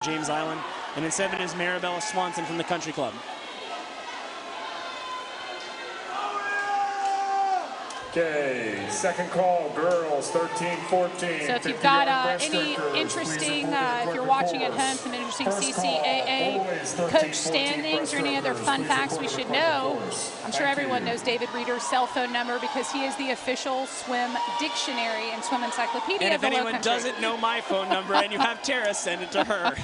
James Island. And in 7 is Marabella Swanson from the Country Club. Okay, second call, girls, 13-14. So if you've got any interesting, if you're watching at home, some interesting CCAA coach standings or any other fun facts we should know, I'm sure everyone knows David Reeder's cell phone number because he is the official swim dictionary and swim encyclopedia of the Low Country. And if anyone doesn't know my phone number and you have Tara, send it to her.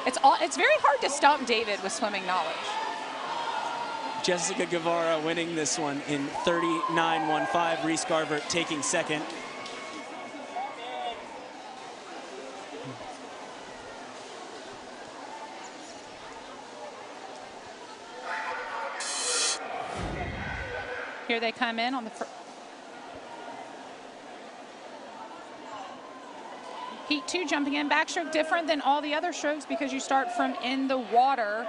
It's very hard to stump David with swimming knowledge. Jessica Guevara winning this one in 39.15. Reese Garvert taking second. Here they come in on the Heat 2 jumping in. Backstroke different than all the other strokes because you start from in the water.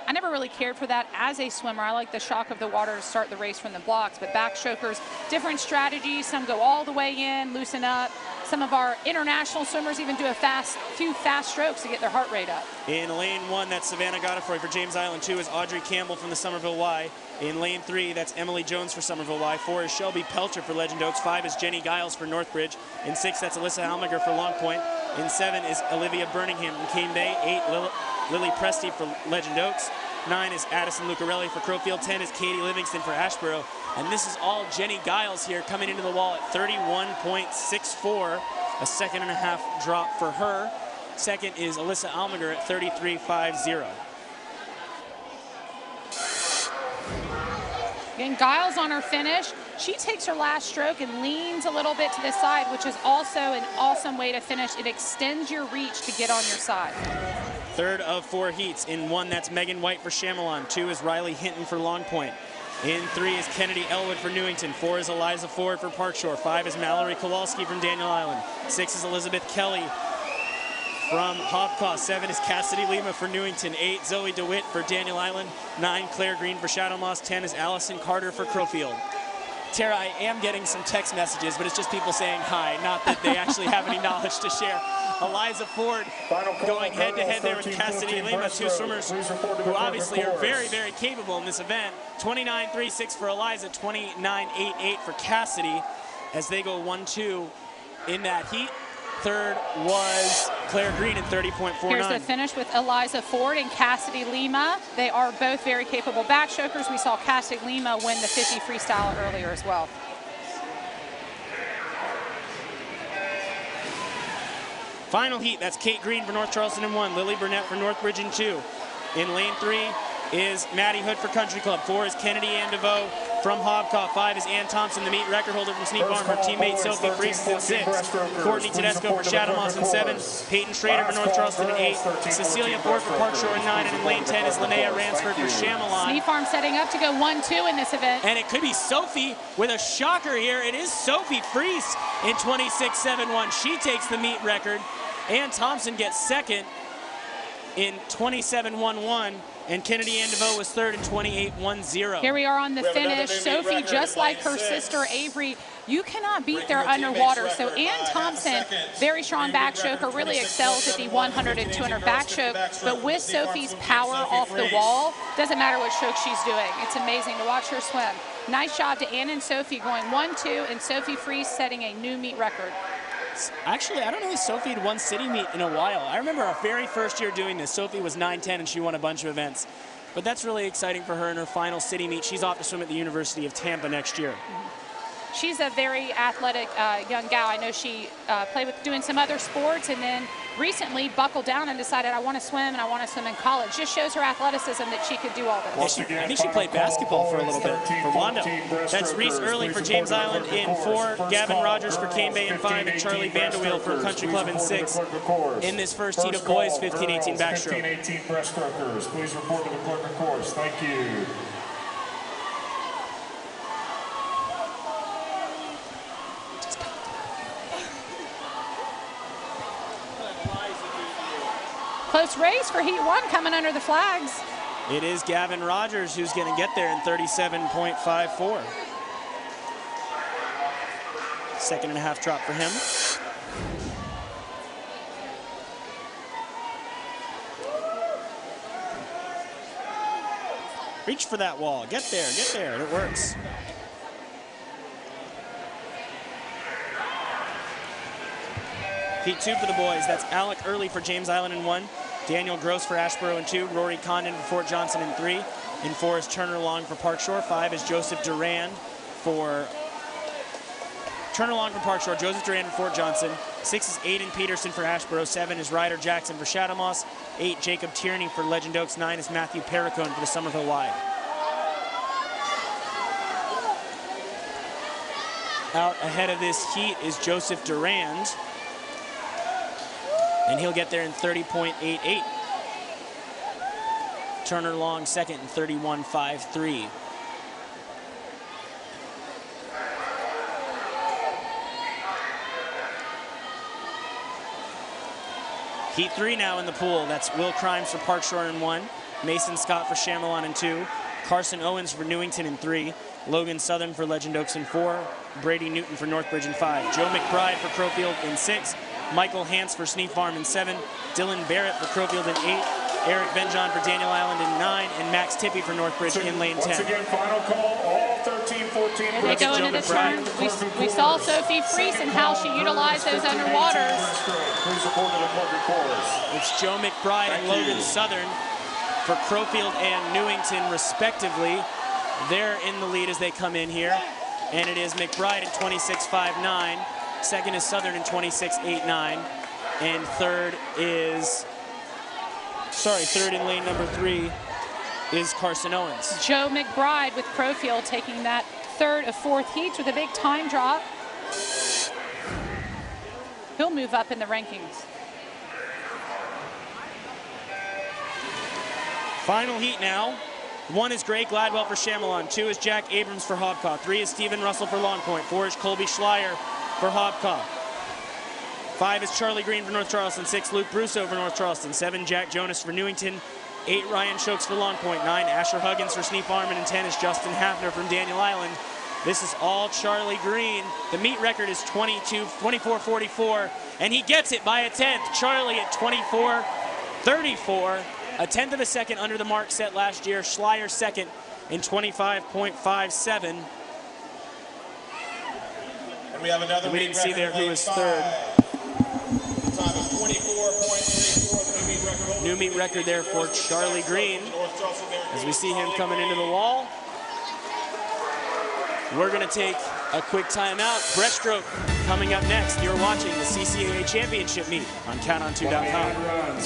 I never really cared for that as a swimmer. I like the shock of the water to start the race from the blocks, but backstrokers, different strategies. Some go all the way in, loosen up. Some of our international swimmers even do a few fast strokes to get their heart rate up. In lane 1, that's Savannah Godefroy for James Island. 2 is Audrey Campbell from the Somerville Y. In lane 3, that's Emily Jones for Somerville Y. 4 is Shelby Pelcher for Legend Oaks. 5 is Jenny Giles for Northbridge. In 6, that's Alyssa Almager for Long Point. In 7 is Olivia Birmingham from Cane Bay. 8, Lily Presti for Legend Oaks. 9 is Addison Lucarelli for Crowfield. 10 is Katie Livingston for Ashboro. And this is all Jenny Giles here coming into the wall at 31.64. A second and a half drop for her. Second is Alyssa Almager at 33.50. Again, Giles on her finish. She takes her last stroke and leans a little bit to the side, which is also an awesome way to finish. It extends your reach to get on your side. Third of 4 heats. In 1, that's Megan White for Chamelon. 2 is Riley Hinton for Long Point. In 3 is Kennedy Elwood for Newington. 4 is Eliza Ford for Park Shore. 5 is Mallory Kowalski from Daniel Island. 6 is Elizabeth Kelly from Hopcaw. 7 is Cassidy Lima for Newington. 8, Zoe DeWitt for Daniel Island. 9, Claire Green for Shadow Moss. 10 is Allison Carter for Crowfield. Tara, I am getting some text messages, but it's just people saying hi, not that they actually have any knowledge to share. Eliza Ford going head-to-head there with Cassidy Lima, 2 swimmers who obviously are very, very capable in this event. 29.36 for Eliza, 29.88 for Cassidy as they go 1-2 in that heat. Third was Claire Green at 30.49. Here's the finish with Eliza Ford and Cassidy Lima. They are both very capable backstrokers. We saw Cassidy Lima win the 50 freestyle earlier as well. Final heat, that's Kate Green for North Charleston in 1, Lily Burnett for Northbridge in 2. In lane 3 is Maddie Hood for Country Club. 4 is Kennedy Ann DeVoe from Hobcaw. 5 is Ann Thompson, the meet record holder from Sneak Farm. Her teammate Sophie Freaks in 6. Courtney Tedesco for Shadow Moss in 7. Peyton Schrader for North Charleston in 8. Cecilia Ford for Park Shore in 9. And in lane 10 is Linnea Ransford for Chamelon. Sneak Farm setting up to go 1-2 in this event. And it could be Sophie with a shocker here. It is Sophie Freese in 26.71. She takes the meet record. Ann Thompson gets second in 27.11, and Kennedy Ann DeVoe was third in 28.10. Here we are on the finish. Sophie, just like her sister Avery, you cannot beat their underwater. So Ann Thompson, very strong backstroker, really excels at the 100 and 200 backstroke, but with Sophie's power off the wall, doesn't matter what stroke she's doing. It's amazing to watch her swim. Nice job to Ann and Sophie going 1-2, and Sophie Freese setting a new meet record. Actually, I don't know if Sophie had won city meet in a while. I remember our very first year doing this. Sophie was 9-10 and she won a bunch of events. But that's really exciting for her in her final city meet. She's off to swim at the University of Tampa next year. She's a very athletic young gal. I know she played with doing some other sports and then recently buckled down and decided I want to swim and I want to swim in college. Just shows her athleticism that she could do all this. I think she played basketball for a little bit for Wando. That's Reese Early for James Island in 4, Gavin Rogers for Cane Bay in 5, and Charlie Vanderweel for Country Club in 6. In this first heat of boys 15-18 backstroke. 15-18 breaststrokers, please report to the clerk of course. Thank you. Close race for Heat 1 coming under the flags. It is Gavin Rogers who's going to get there in 37.54. Second and a half drop for him. Reach for that wall. Get there. It works. Heat 2 for the boys. That's Alec Early for James Island in 1. Daniel Gross for Ashboro in 2. Rory Condon for Fort Johnson in 3. In 4 is Turner Long for Park Shore. 5 is Joseph Durand for Turner Long for Park Shore. Joseph Durand for Fort Johnson. 6 is Aiden Peterson for Ashboro. 7 is Ryder Jackson for Shadowmoss. 8, Jacob Tierney for Legend Oaks. 9 is Matthew Perricone for the Somerville Wide. Out ahead of this heat is Joseph Durand, and he'll get there in 30.88. Turner Long second in 31.53. Heat 3 now in the pool. That's Will Crimes for Park Shore in 1. Mason Scott for Chamelon in 2. Carson Owens for Newington in 3. Logan Southern for Legend Oaks in 4. Brady Newton for Northbridge in 5. Joe McBride for Crowfield in 6. Michael Hance for Sneak Farm in 7. Dylan Barrett for Crowfield in 8. Eric Benjon for Daniel Island in 9. And Max Tippy for Northbridge in lane 10. Once again, final call, all 13, 14. As they go into the turn, we saw Sophie Freese and how she utilized those underwaters. Please report to the corporate chorus. It's Joe McBride and Logan Southern for Crowfield and Newington, respectively. They're in the lead as they come in here. And it is McBride at 26.59. Second is Southern in 26.89. And third in lane number 3 is Carson Owens. Joe McBride with Crowfield taking that third of 4th heats with a big time drop. He'll move up in the rankings. Final heat now. 1 is Gray Gladwell for Chamelon. 2 is Jack Abrams for Hobcaw. 3 is Stephen Russell for Long Point. 4 is Colby Schleier for Hobcaw. 5 is Charlie Green for North Charleston. 6, Luke Brusso for North Charleston. 7, Jack Jonas for Newington. 8, Ryan Shokes for Long Point. 9, Asher Huggins for Sneak Farm. And 10 is Justin Hafner from Daniel Island. This is all Charlie Green. The meet record is 24.44, and he gets it by a 10th. Charlie at 24.34. A 1/10 of a second under the mark set last year. Schleier second in 25.57. And we have another. We didn't see there who was third. Time is 24.34. New meet record there for Charlie Green. As we see him coming into the wall. We're going to take a quick timeout. Breaststroke coming up next. You're watching the CCAA Championship meet on CountOn2.com.